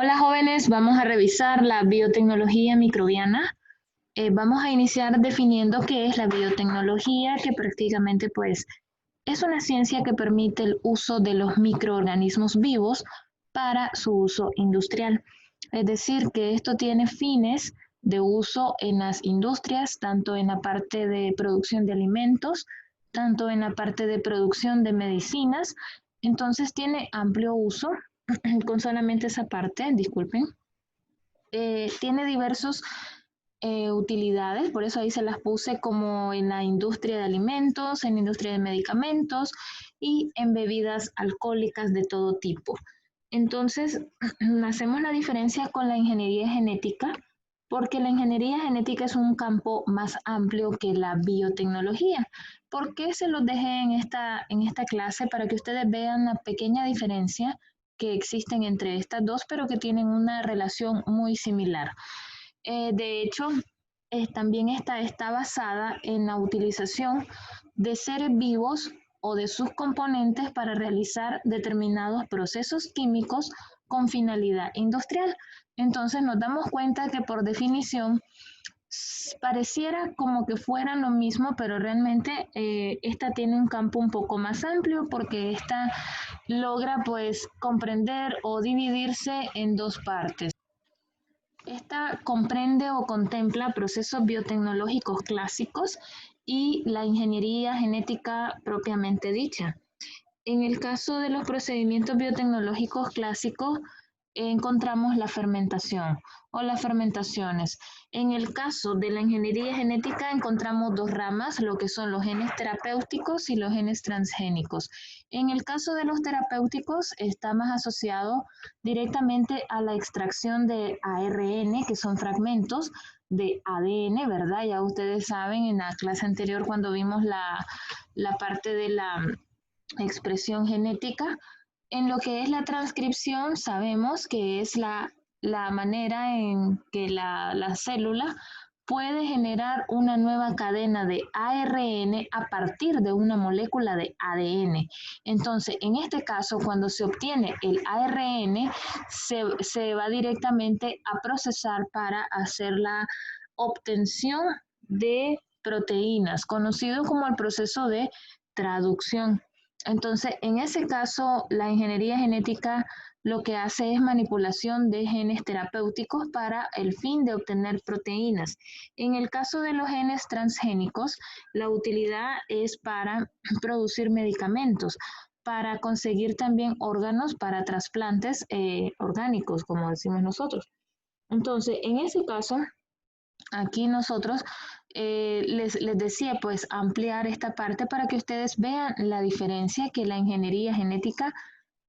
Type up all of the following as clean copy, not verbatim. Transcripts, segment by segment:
Hola jóvenes, vamos a revisar la biotecnología microbiana. Vamos a iniciar definiendo qué es la biotecnología, que prácticamente pues es una ciencia que permite el uso de los microorganismos vivos para su uso industrial. Es decir, que esto tiene fines de uso en las industrias, tanto en la parte de producción de alimentos, tanto en la parte de producción de medicinas. Entonces tiene amplio uso con solamente esa parte, disculpen. Tiene diversos utilidades, por eso ahí se las puse como en la industria de alimentos, en la industria de medicamentos y en bebidas alcohólicas de todo tipo. Entonces, hacemos la diferencia con la ingeniería genética, porque la ingeniería genética es un campo más amplio que la biotecnología. ¿Por qué se los dejé en esta clase? Para que ustedes vean la pequeña diferencia que existen entre estas dos, pero que tienen una relación muy similar. De hecho, también está basada en la utilización de seres vivos o de sus componentes para realizar determinados procesos químicos con finalidad industrial. Entonces nos damos cuenta que por definición pareciera como que fueran lo mismo, pero realmente esta tiene un campo un poco más amplio porque esta logra pues comprender o dividirse en dos partes. Esta comprende o contempla procesos biotecnológicos clásicos y la ingeniería genética propiamente dicha. En el caso de los procedimientos biotecnológicos clásicos, encontramos la fermentación o las fermentaciones. En el caso de la ingeniería genética, encontramos dos ramas, lo que son los genes terapéuticos y los genes transgénicos. En el caso de los terapéuticos, está más asociado directamente a la extracción de ARN, que son fragmentos de ADN, ¿verdad? Ya ustedes saben, en la clase anterior cuando vimos la parte de la expresión genética. En lo que es la transcripción, sabemos que es la manera en que la célula puede generar una nueva cadena de ARN a partir de una molécula de ADN. Entonces, en este caso, cuando se obtiene el ARN, se va directamente a procesar para hacer la obtención de proteínas, conocido como el proceso de traducción. Entonces, en ese caso, la ingeniería genética lo que hace es manipulación de genes terapéuticos para el fin de obtener proteínas. En el caso de los genes transgénicos, la utilidad es para producir medicamentos, para conseguir también órganos para trasplantes orgánicos, como decimos nosotros. Entonces, en ese caso, aquí nosotros les decía, pues ampliar esta parte para que ustedes vean la diferencia, que la ingeniería genética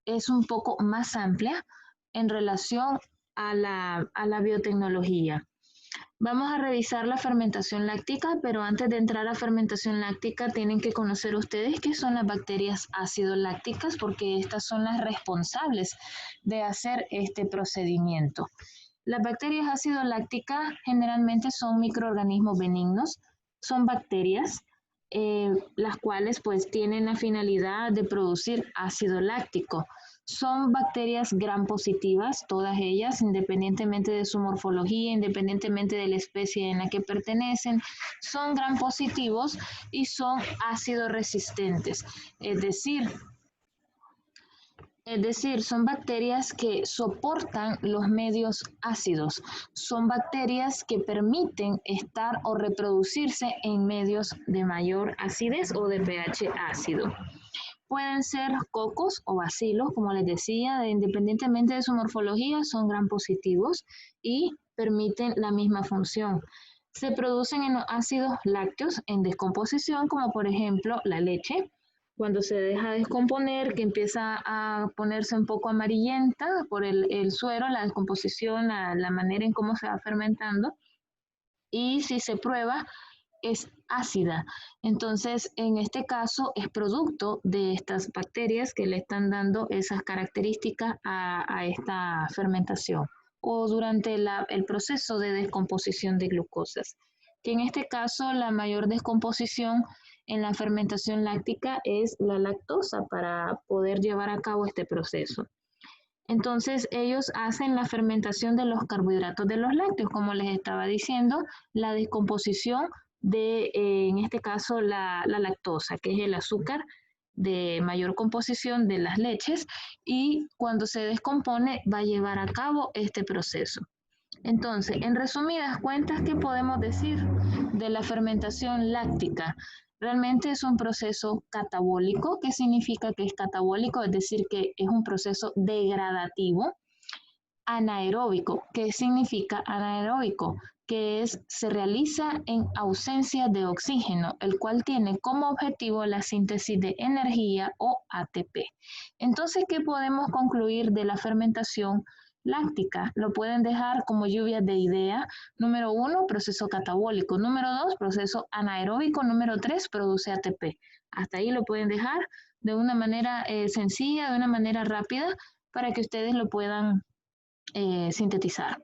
es un poco más amplia en relación a la biotecnología. Vamos a revisar la fermentación láctica, pero antes de entrar a fermentación láctica tienen que conocer ustedes qué son las bacterias ácido lácticas, porque estas son las responsables de hacer este procedimiento. Las bacterias ácido lácticas generalmente son microorganismos benignos, son bacterias las cuales pues tienen la finalidad de producir ácido láctico. Son bacterias gram positivas, todas ellas, independientemente de su morfología, independientemente de la especie en la que pertenecen, son gram positivos y son ácido resistentes, es decir, son bacterias que soportan los medios ácidos. Son bacterias que permiten estar o reproducirse en medios de mayor acidez o de pH ácido. Pueden ser cocos o bacilos, como les decía, independientemente de su morfología, son gram positivos y permiten la misma función. Se producen en los ácidos lácteos en descomposición, como por ejemplo la leche. Cuando se deja descomponer, que empieza a ponerse un poco amarillenta por el suero, la descomposición, la manera en cómo se va fermentando. Y si se prueba, es ácida. Entonces, en este caso, es producto de estas bacterias que le están dando esas características a esta fermentación o durante el proceso de descomposición de glucosas. Que en este caso, la mayor descomposición en la fermentación láctica es la lactosa para poder llevar a cabo este proceso. Entonces ellos hacen la fermentación de los carbohidratos de los lácteos, como les estaba diciendo, la descomposición de, en este caso, la lactosa, que es el azúcar de mayor composición de las leches, y cuando se descompone va a llevar a cabo este proceso. Entonces, en resumidas cuentas, ¿qué podemos decir de la fermentación láctica? Realmente es un proceso catabólico. ¿Qué significa que es catabólico? Es decir, que es un proceso degradativo. Anaeróbico. ¿Qué significa anaeróbico? Que es, se realiza en ausencia de oxígeno, el cual tiene como objetivo la síntesis de energía o ATP. Entonces, ¿qué podemos concluir de la fermentación láctica? Lo pueden dejar como lluvia de ideas. Número 1, proceso catabólico. Número 2, proceso anaeróbico. Número 3, produce ATP. Hasta ahí lo pueden dejar de una manera sencilla, de una manera rápida, para que ustedes lo puedan sintetizar.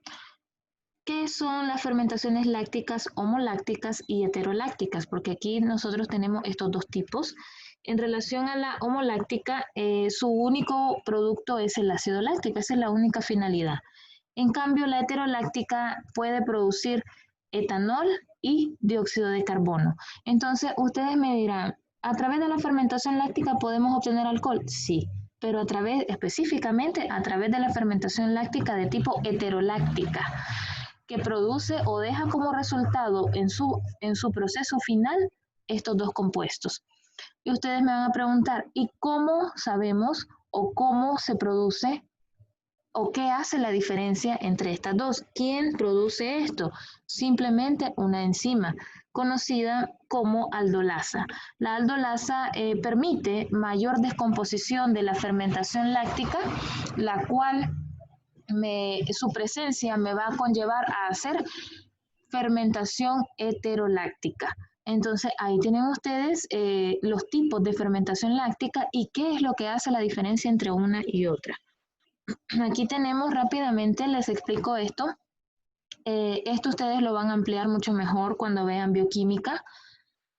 ¿Qué son las fermentaciones lácticas, homolácticas y heterolácticas? Porque aquí nosotros tenemos estos dos tipos. En relación a la homoláctica, su único producto es el ácido láctico, esa es la única finalidad. En cambio, la heteroláctica puede producir etanol y dióxido de carbono. Entonces, ustedes me dirán, ¿a través de la fermentación láctica podemos obtener alcohol? Sí, pero específicamente a través de la fermentación láctica de tipo heteroláctica, que produce o deja como resultado en su proceso final estos dos compuestos. Y ustedes me van a preguntar, ¿y cómo sabemos o cómo se produce o qué hace la diferencia entre estas dos? ¿Quién produce esto? Simplemente una enzima conocida como aldolasa. La aldolasa permite mayor descomposición de la fermentación láctica, la cual su presencia me va a conllevar a hacer fermentación heteroláctica. Entonces, ahí tienen ustedes los tipos de fermentación láctica y qué es lo que hace la diferencia entre una y otra. Aquí tenemos rápidamente, les explico esto. Esto ustedes lo van a ampliar mucho mejor cuando vean bioquímica,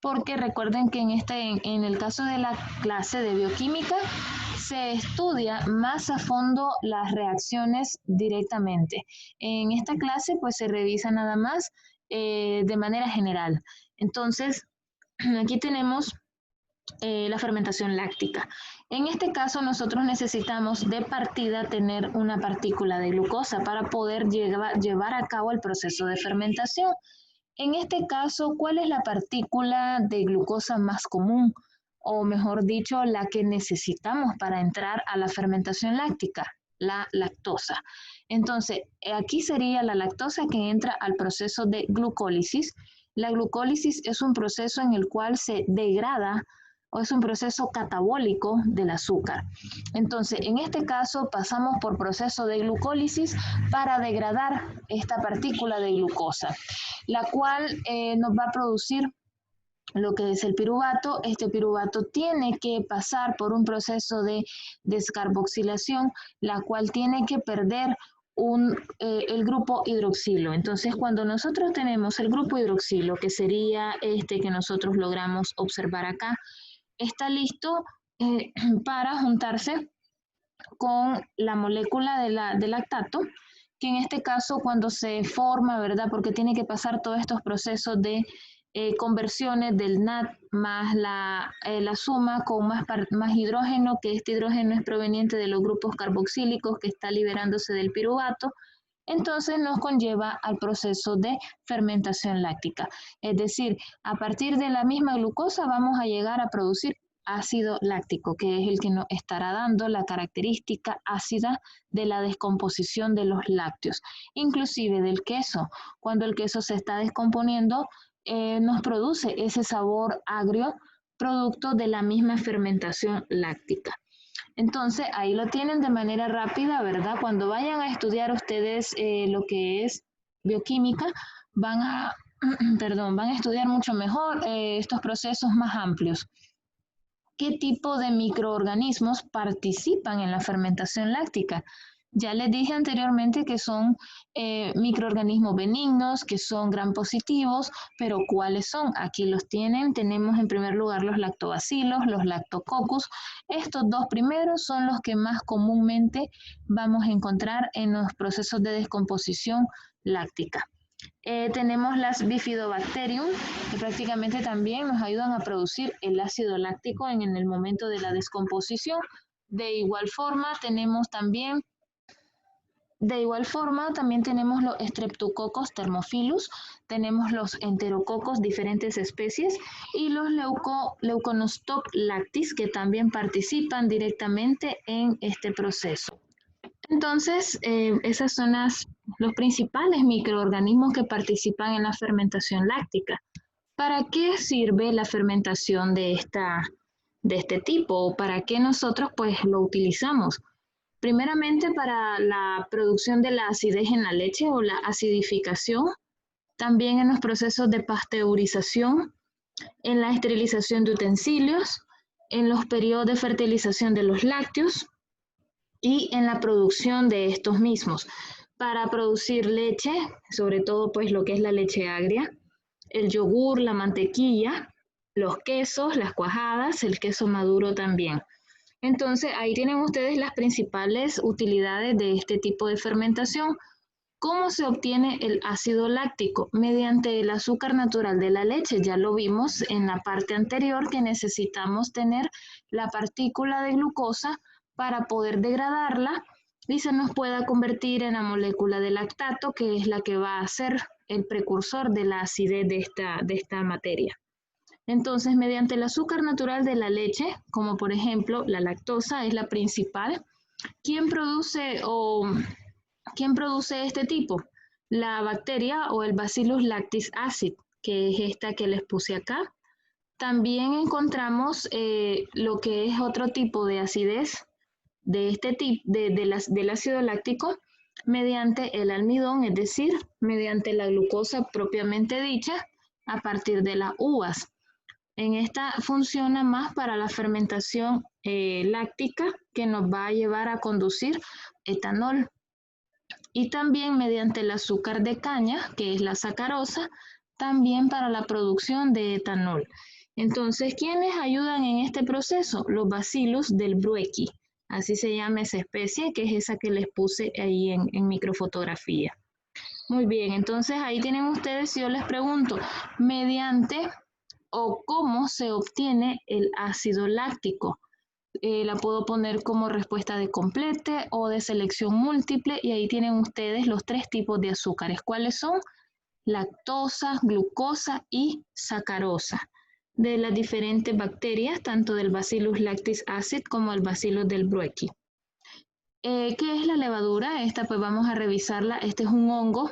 porque recuerden que en el caso de la clase de bioquímica se estudia más a fondo las reacciones directamente. En esta clase pues se revisa nada más de manera general. Entonces, aquí tenemos la fermentación láctica. En este caso nosotros necesitamos de partida tener una partícula de glucosa para poder llevar a cabo el proceso de fermentación. En este caso, ¿cuál es la partícula de glucosa más común? O mejor dicho, la que necesitamos para entrar a la fermentación láctica, la lactosa. Entonces, aquí sería la lactosa que entra al proceso de glucólisis. La glucólisis es un proceso en el cual se degrada o es un proceso catabólico del azúcar. Entonces, en este caso pasamos por proceso de glucólisis para degradar esta partícula de glucosa, la cual nos va a producir lo que es el piruvato. Este piruvato tiene que pasar por un proceso de descarboxilación, la cual tiene que perder el grupo hidroxilo. Entonces, cuando nosotros tenemos el grupo hidroxilo, que sería este que nosotros logramos observar acá, está listo para juntarse con la molécula de lactato, que en este caso cuando se forma, ¿verdad? Porque tiene que pasar todos estos procesos de conversiones del NAD más la suma con más hidrógeno, que este hidrógeno es proveniente de los grupos carboxílicos que está liberándose del piruvato. Entonces nos conlleva al proceso de fermentación láctica. Es decir, a partir de la misma glucosa vamos a llegar a producir ácido láctico, que es el que nos estará dando la característica ácida de la descomposición de los lácteos, inclusive del queso. Cuando el queso se está descomponiendo, nos produce ese sabor agrio producto de la misma fermentación láctica. Entonces, ahí lo tienen de manera rápida, ¿verdad? Cuando vayan a estudiar ustedes lo que es bioquímica, van a estudiar mucho mejor estos procesos más amplios. ¿Qué tipo de microorganismos participan en la fermentación láctica? Ya les dije anteriormente que son microorganismos benignos, que son gram positivos, pero ¿cuáles son? Aquí los tienen. Tenemos en primer lugar los lactobacilos, los lactococcus. Estos dos primeros son los que más comúnmente vamos a encontrar en los procesos de descomposición láctica. Tenemos las Bifidobacterium, que prácticamente también nos ayudan a producir el ácido láctico en el momento de la descomposición. De igual forma, tenemos los Streptococcus thermophilus, tenemos los Enterococos, diferentes especies, y los Leuconostoc lactis, que también participan directamente en este proceso. Entonces, esos son los principales microorganismos que participan en la fermentación láctica. ¿Para qué sirve la fermentación de este tipo? ¿O para qué nosotros pues lo utilizamos? Primeramente para la producción de la acidez en la leche o la acidificación, también en los procesos de pasteurización, en la esterilización de utensilios, en los periodos de fertilización de los lácteos y en la producción de estos mismos. Para producir leche, sobre todo pues lo que es la leche agria, el yogur, la mantequilla, los quesos, las cuajadas, el queso maduro también. Entonces, ahí tienen ustedes las principales utilidades de este tipo de fermentación. ¿Cómo se obtiene el ácido láctico? Mediante el azúcar natural de la leche. Ya lo vimos en la parte anterior que necesitamos tener la partícula de glucosa para poder degradarla y se nos pueda convertir en la molécula de lactato, que es la que va a ser el precursor de la acidez de esta materia. Entonces, mediante el azúcar natural de la leche, como por ejemplo la lactosa es la principal, ¿quién produce este tipo? La bacteria o el Bacillus lactis acid, que es esta que les puse acá. También encontramos lo que es otro tipo de acidez de este tipo del ácido láctico mediante el almidón, es decir, mediante la glucosa propiamente dicha a partir de las uvas. En esta funciona más para la fermentación láctica que nos va a llevar a conducir etanol. Y también mediante el azúcar de caña, que es la sacarosa, también para la producción de etanol. Entonces, ¿quiénes ayudan en este proceso? Los bacillus del Brueckii. Así se llama esa especie, que es esa que les puse ahí en microfotografía. Muy bien, entonces ahí tienen ustedes, si yo les pregunto, mediante o cómo se obtiene el ácido láctico. La puedo poner como respuesta de complete o de selección múltiple y ahí tienen ustedes los tres tipos de azúcares. ¿Cuáles son? Lactosa, glucosa y sacarosa. De las diferentes bacterias, tanto del Bacillus lactis acid como el Bacillus del Brueckii. ¿Qué es la levadura? Esta pues vamos a revisarla. Este es un hongo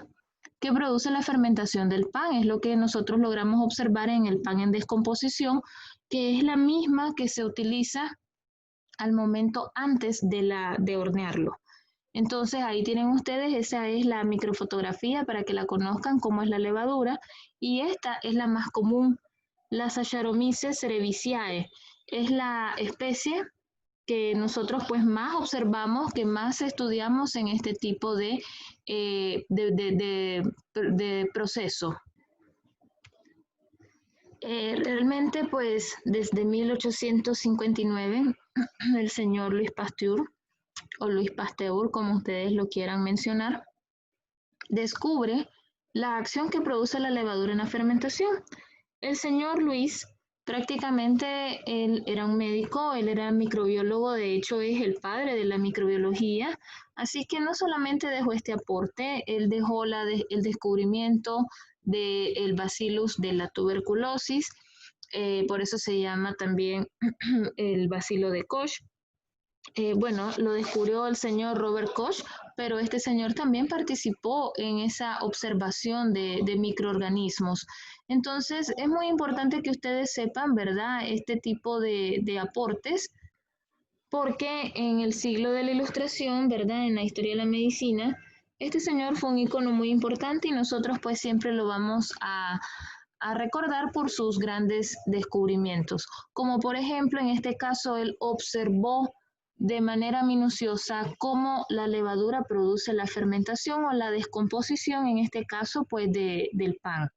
que produce la fermentación del pan. Es lo que nosotros logramos observar en el pan en descomposición, que es la misma que se utiliza al momento antes de hornearlo. Entonces ahí tienen ustedes, esa es la microfotografía para que la conozcan cómo es la levadura, y esta es la más común, la Saccharomyces cerevisiae. Es la especie que nosotros pues más observamos, que más estudiamos en este tipo de proceso. Realmente pues desde 1859 el señor Louis Pasteur, o Louis Pasteur como ustedes lo quieran mencionar, descubre la acción que produce la levadura en la fermentación. El señor Louis prácticamente él era un médico, él era microbiólogo, de hecho es el padre de la microbiología, así que no solamente dejó este aporte, él dejó el descubrimiento del bacillus de la tuberculosis, por eso se llama también el bacilo de Koch. Bueno, lo descubrió el señor Robert Koch, pero este señor también participó en esa observación de microorganismos. Entonces, es muy importante que ustedes sepan, ¿verdad?, este tipo de aportes, porque en el siglo de la Ilustración, ¿verdad?, en la historia de la medicina, este señor fue un ícono muy importante y nosotros pues siempre lo vamos a recordar por sus grandes descubrimientos. Como por ejemplo, en este caso, él observó de manera minuciosa cómo la levadura produce la fermentación o la descomposición, en este caso, pues del pan.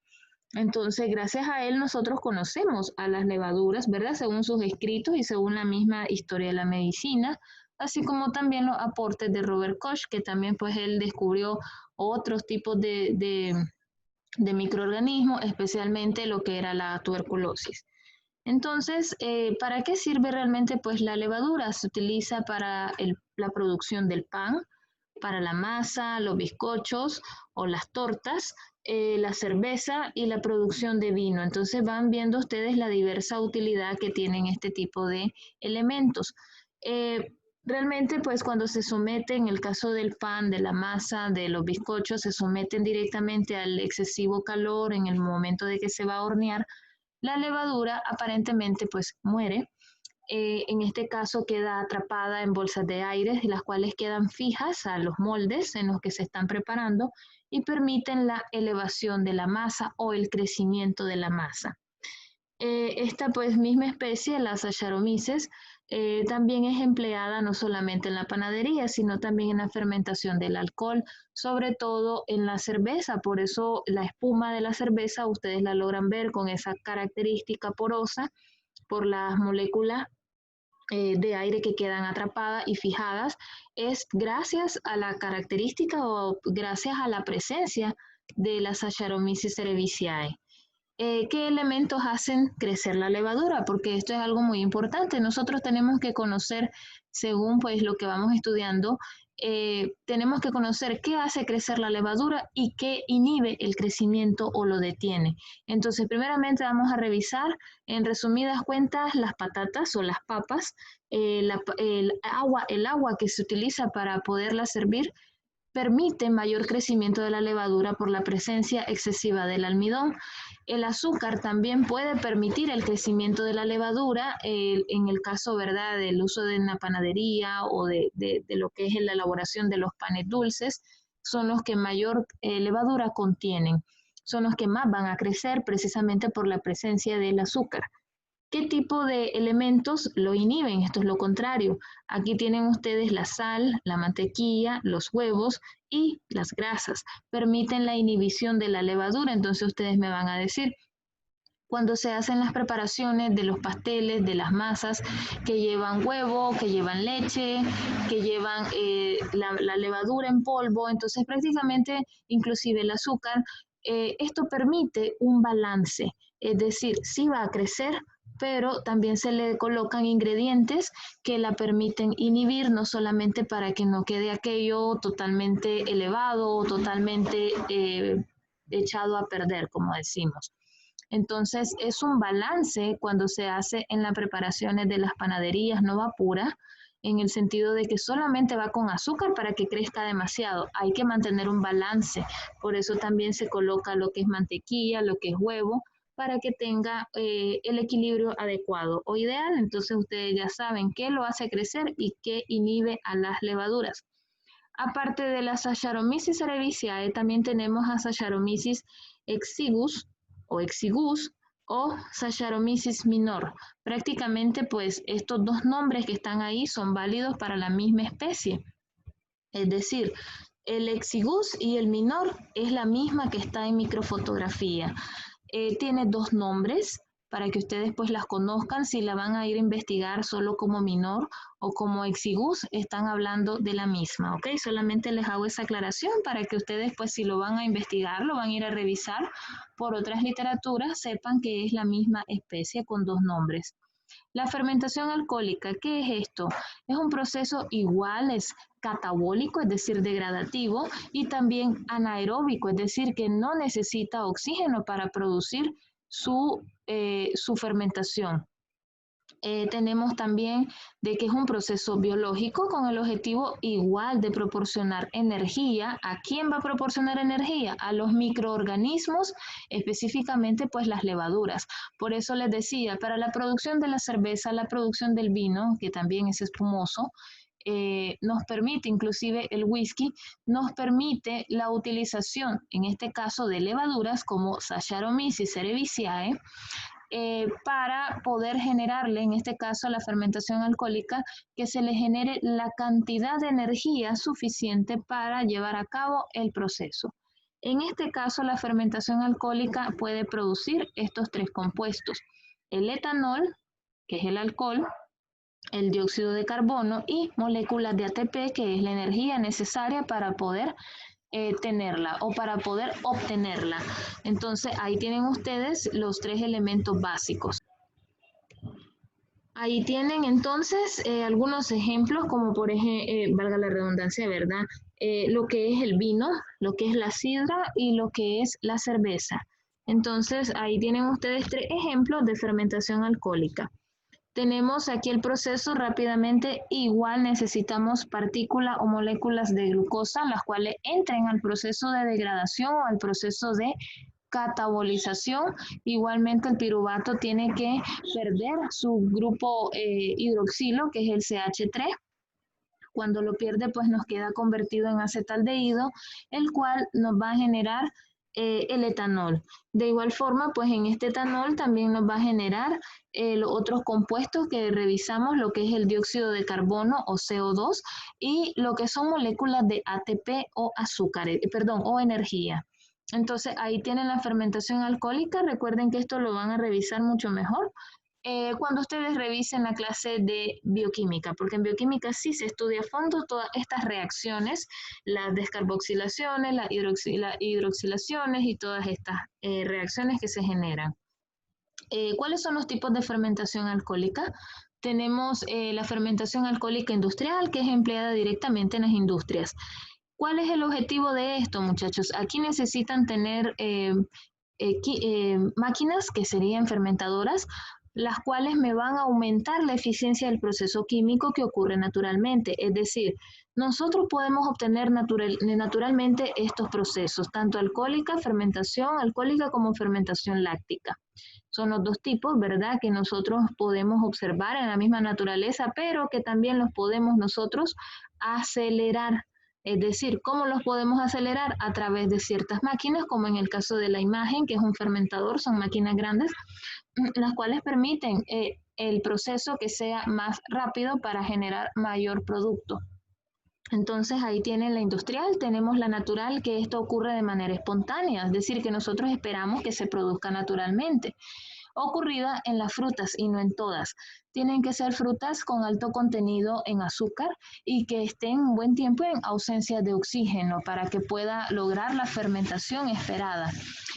Entonces, gracias a él nosotros conocemos a las levaduras, ¿verdad? Según sus escritos y según la misma historia de la medicina, así como también los aportes de Robert Koch, que también pues él descubrió otros tipos de microorganismos, especialmente lo que era la tuberculosis. Entonces, ¿para qué sirve realmente pues la levadura? Se utiliza para la producción del pan, para la masa, los bizcochos o las tortas, la cerveza y la producción de vino. Entonces van viendo ustedes la diversa utilidad que tienen este tipo de elementos. Realmente, pues cuando se somete, en el caso del pan, de la masa, de los bizcochos, se someten directamente al excesivo calor en el momento de que se va a hornear, la levadura aparentemente pues muere. En este caso queda atrapada en bolsas de aire, las cuales quedan fijas a los moldes en los que se están preparando y permiten la elevación de la masa o el crecimiento de la masa. Esta pues misma especie, la Saccharomyces, también es empleada no solamente en la panadería, sino también en la fermentación del alcohol, sobre todo en la cerveza. Por eso la espuma de la cerveza ustedes la logran ver con esa característica porosa por las moléculas de aire que quedan atrapadas y fijadas. Es gracias a la característica o gracias a la presencia de la Saccharomyces cerevisiae. ¿Qué elementos hacen crecer la levadura? Porque esto es algo muy importante. Nosotros tenemos que conocer, según pues lo que vamos estudiando, tenemos que conocer qué hace crecer la levadura y qué inhibe el crecimiento o lo detiene. Entonces, primeramente vamos a revisar, en resumidas cuentas, las patatas o las papas, el agua que se utiliza para poderla servir permite mayor crecimiento de la levadura por la presencia excesiva del almidón. El azúcar también puede permitir el crecimiento de la levadura en el caso, ¿verdad?, del uso de una panadería o de lo que es la elaboración de los panes dulces, son los que mayor levadura contienen, son los que más van a crecer precisamente por la presencia del azúcar. ¿Qué tipo de elementos lo inhiben? Esto es lo contrario. Aquí tienen ustedes la sal, la mantequilla, los huevos y las grasas. Permiten la inhibición de la levadura. Entonces ustedes me van a decir, cuando se hacen las preparaciones de los pasteles, de las masas que llevan huevo, que llevan leche, que llevan la levadura en polvo, entonces prácticamente inclusive el azúcar, esto permite un balance. Es decir, sí va a crecer, pero también se le colocan ingredientes que la permiten inhibir, no solamente para que no quede aquello totalmente elevado o totalmente echado a perder, como decimos. Entonces es un balance cuando se hace en las preparaciones de las panaderías, no va pura, en el sentido de que solamente va con azúcar para que crezca demasiado. Hay que mantener un balance, por eso también se coloca lo que es mantequilla, lo que es huevo, para que tenga el equilibrio adecuado o ideal. Entonces ustedes ya saben qué lo hace crecer y qué inhibe a las levaduras. Aparte de la Saccharomyces cerevisiae, también tenemos a Saccharomyces exiguus o Saccharomyces minor. Prácticamente pues estos dos nombres que están ahí son válidos para la misma especie. Es decir, el exiguus y el minor es la misma que está en microfotografía. Tiene dos nombres para que ustedes pues las conozcan. Si la van a ir a investigar solo como minor o como exiguus, están hablando de la misma, ¿ok? Solamente les hago esa aclaración para que ustedes pues si lo van a investigar, lo van a ir a revisar por otras literaturas, sepan que es la misma especie con dos nombres. La fermentación alcohólica, ¿qué es esto? Es un proceso igual, es catabólico, es decir, degradativo, y también anaeróbico, es decir, que no necesita oxígeno para producir su fermentación. Tenemos también de que es un proceso biológico con el objetivo igual de proporcionar energía. ¿A quién va a proporcionar energía? A los microorganismos, específicamente pues las levaduras. Por eso les decía, para la producción de la cerveza, la producción del vino, que también es espumoso, nos permite, inclusive el whisky, nos permite la utilización, en este caso de levaduras como Saccharomyces cerevisiae, para poder generarle, en este caso la fermentación alcohólica, que se le genere la cantidad de energía suficiente para llevar a cabo el proceso. En este caso, la fermentación alcohólica puede producir estos tres compuestos: el etanol, que es el alcohol, el dióxido de carbono y moléculas de ATP, que es la energía necesaria para poder tenerla o para poder obtenerla. Entonces, ahí tienen ustedes los tres elementos básicos. Ahí tienen entonces algunos ejemplos, como por ejemplo, valga la redundancia, ¿verdad? Lo que es el vino, lo que es la sidra y lo que es la cerveza. Entonces, ahí tienen ustedes tres ejemplos de fermentación alcohólica. Tenemos aquí el proceso rápidamente. Igual necesitamos partículas o moléculas de glucosa, las cuales entren al proceso de degradación o al proceso de catabolización. Igualmente el piruvato tiene que perder su grupo hidroxilo, que es el CH3. Cuando lo pierde, pues nos queda convertido en acetaldehído, el cual nos va a generar el etanol. De igual forma, pues en este etanol también nos va a generar los otros compuestos que revisamos, lo que es el dióxido de carbono o CO2 y lo que son moléculas de ATP o azúcares, perdón, o energía. Entonces ahí tienen la fermentación alcohólica. Recuerden que esto lo van a revisar mucho mejor cuando ustedes revisen la clase de bioquímica, porque en bioquímica sí se estudia a fondo todas estas reacciones, las descarboxilaciones, las hidroxilaciones y todas estas reacciones que se generan. ¿Cuáles son los tipos de fermentación alcohólica? Tenemos la fermentación alcohólica industrial, que es empleada directamente en las industrias. ¿Cuál es el objetivo de esto, muchachos? Aquí necesitan tener máquinas que serían fermentadoras, las cuales me van a aumentar la eficiencia del proceso químico que ocurre naturalmente. Es decir, nosotros podemos obtener naturalmente estos procesos, tanto alcohólica, fermentación alcohólica como fermentación láctica. Son los dos tipos, ¿verdad?, que nosotros podemos observar en la misma naturaleza, pero que también los podemos nosotros acelerar. Es decir, ¿cómo los podemos acelerar? A través de ciertas máquinas, como en el caso de la imagen, que es un fermentador, son máquinas grandes, las cuales permiten el proceso que sea más rápido para generar mayor producto. Entonces ahí tienen la industrial, tenemos la natural, que esto ocurre de manera espontánea, es decir, que nosotros esperamos que se produzca naturalmente. Ocurrida en las frutas y no en todas. Tienen que ser frutas con alto contenido en azúcar y que estén un buen tiempo en ausencia de oxígeno para que pueda lograr la fermentación esperada.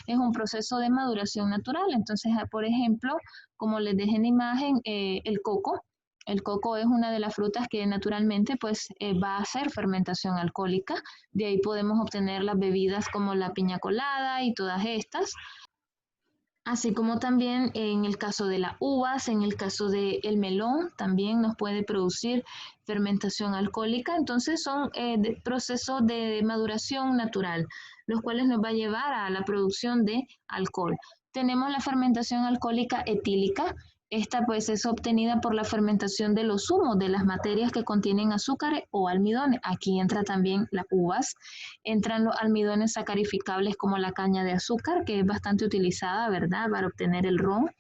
Es un proceso de maduración natural. Entonces, por ejemplo, como les dejé en la imagen, el coco. El coco es una de las frutas que naturalmente pues, va a hacer fermentación alcohólica. De ahí podemos obtener las bebidas como la piña colada y todas estas. Así como también en el caso de las uvas, en el caso del melón, también nos puede producir fermentación alcohólica. Entonces son procesos de maduración natural, los cuales nos va a llevar a la producción de alcohol. Tenemos la fermentación alcohólica etílica. Esta pues es obtenida por la fermentación de los zumos de las materias que contienen azúcares o almidones. Aquí entra también las uvas, entran los almidones sacarificables como la caña de azúcar, que es bastante utilizada, ¿verdad?, para obtener el ron,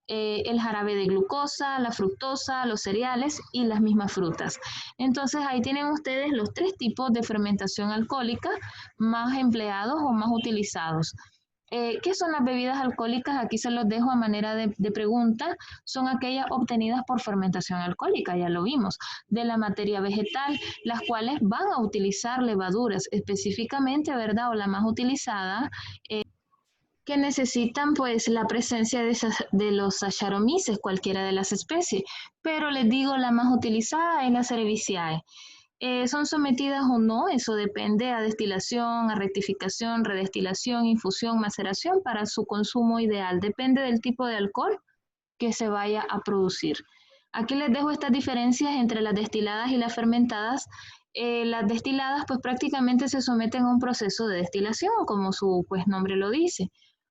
el jarabe de glucosa, la fructosa, los cereales y las mismas frutas. Entonces ahí tienen ustedes los tres tipos de fermentación alcohólica más empleados o más utilizados. ¿Qué son las bebidas alcohólicas? Aquí se los dejo a manera de pregunta. Son aquellas obtenidas por fermentación alcohólica, ya lo vimos, de la materia vegetal, las cuales van a utilizar levaduras específicamente, ¿verdad? O la más utilizada, que necesitan pues la presencia de los Saccharomyces, cualquiera de las especies. Pero les digo, la más utilizada es la Cerevisiae. ¿Son sometidas o no? Eso depende a destilación, a rectificación, redestilación, infusión, maceración para su consumo ideal. Depende del tipo de alcohol que se vaya a producir. Aquí les dejo estas diferencias entre las destiladas y las fermentadas. Las destiladas pues prácticamente se someten a un proceso de destilación, como su pues, nombre lo dice.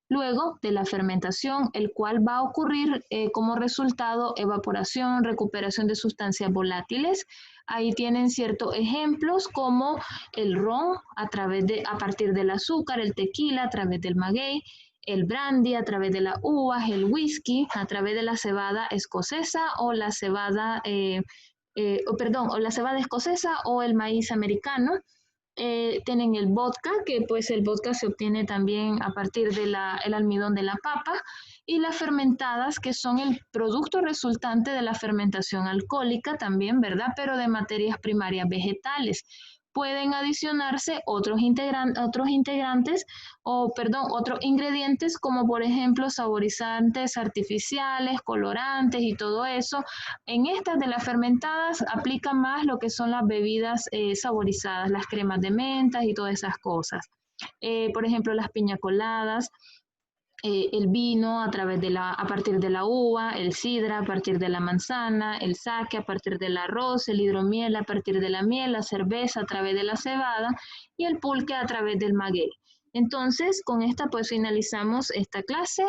Luego de la fermentación, el cual va a ocurrir como resultado evaporación, recuperación de sustancias volátiles. Ahí tienen ciertos ejemplos como el ron a partir del azúcar, el tequila a través del maguey, el brandy a través de las uvas, el whisky a través de la cebada escocesa o la cebada, o la cebada escocesa o el maíz americano. Tienen el vodka, que pues el vodka se obtiene también a partir del almidón de la papa, y las fermentadas, que son el producto resultante de la fermentación alcohólica también, ¿verdad? Pero de materias primarias vegetales. Pueden adicionarse otros integrantes, otros ingredientes, como por ejemplo saborizantes artificiales, colorantes y todo eso. En estas de las fermentadas aplica más lo que son las bebidas saborizadas, las cremas de mentas y todas esas cosas. Por ejemplo, las piña coladas, el vino a partir de la uva, el sidra a partir de la manzana, el sake a partir del arroz, el hidromiel a partir de la miel, la cerveza a través de la cebada y el pulque a través del maguey. Entonces, con esta pues finalizamos esta clase.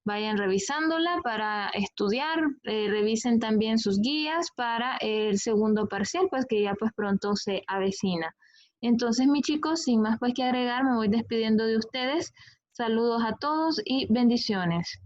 Vayan revisándola para estudiar, revisen también sus guías para el segundo parcial, pues que ya pues pronto se avecina. Entonces, mis chicos, sin más pues que agregar, me voy despidiendo de ustedes. Saludos a todos y bendiciones.